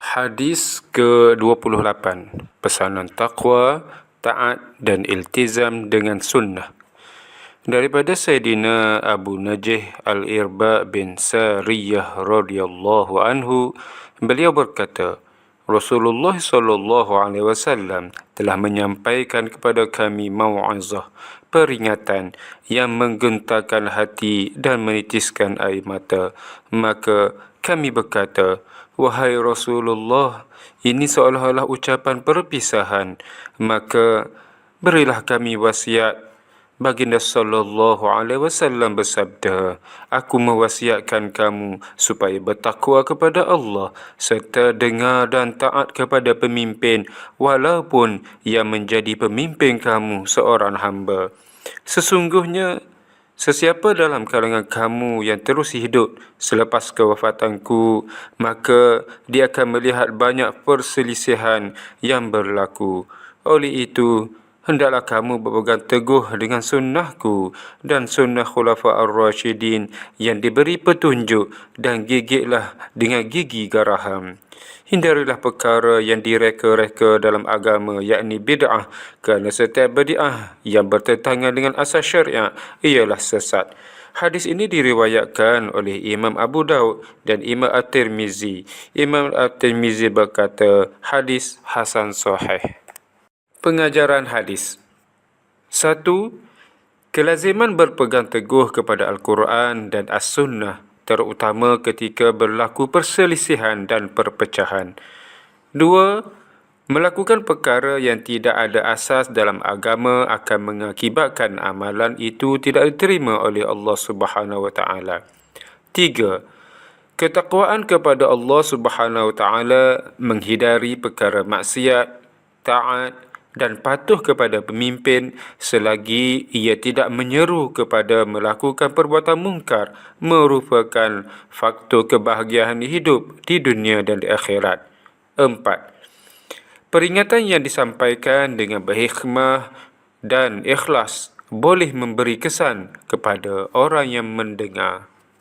Hadis ke-28, pesanan taqwa, taat dan iltizam dengan sunnah. Daripada Sayyidina Abu Najih Al-Irba bin Sariyah radhiyallahu anhu, beliau berkata, Rasulullah SAW telah menyampaikan kepada kami mau'izah, peringatan yang menggentarkan hati dan menitiskan air mata. Maka kami berkata, wahai Rasulullah, ini seolah-olah ucapan perpisahan, maka berilah kami wasiat. Baginda sallallahu alaihi wasallam bersabda, aku mewasiatkan kamu supaya bertakwa kepada Allah serta dengar dan taat kepada pemimpin walaupun yang menjadi pemimpin kamu seorang hamba. Sesungguhnya sesiapa dalam kalangan kamu yang terus hidup selepas kewafatanku, maka dia akan melihat banyak perselisihan yang berlaku. Oleh itu, hendaklah kamu berpegang teguh dengan sunnahku dan sunnah khulafa ar-rasyidin yang diberi petunjuk, dan gigitlah dengan gigi garaham. Hindarilah perkara yang direka-reka dalam agama, yakni bid'ah, kerana setiap bid'ah yang bertentangan dengan asas syariat ialah sesat. Hadis ini diriwayatkan oleh Imam Abu Daud dan Imam At-Tirmizi. Imam At-Tirmizi berkata, hadis hasan sahih. Pengajaran hadis. 1. Kelaziman berpegang teguh kepada Al-Quran dan As-Sunnah, terutama ketika berlaku perselisihan dan perpecahan. 2. Melakukan perkara yang tidak ada asas dalam agama akan mengakibatkan amalan itu tidak diterima oleh Allah Subhanahu wa taala. 3. Ketakwaan kepada Allah Subhanahu wa taala menghindari perkara maksiat, taat dan patuh kepada pemimpin selagi ia tidak menyeru kepada melakukan perbuatan mungkar merupakan faktor kebahagiaan hidup di dunia dan di akhirat. 4. Peringatan yang disampaikan dengan berhikmah dan ikhlas boleh memberi kesan kepada orang yang mendengar.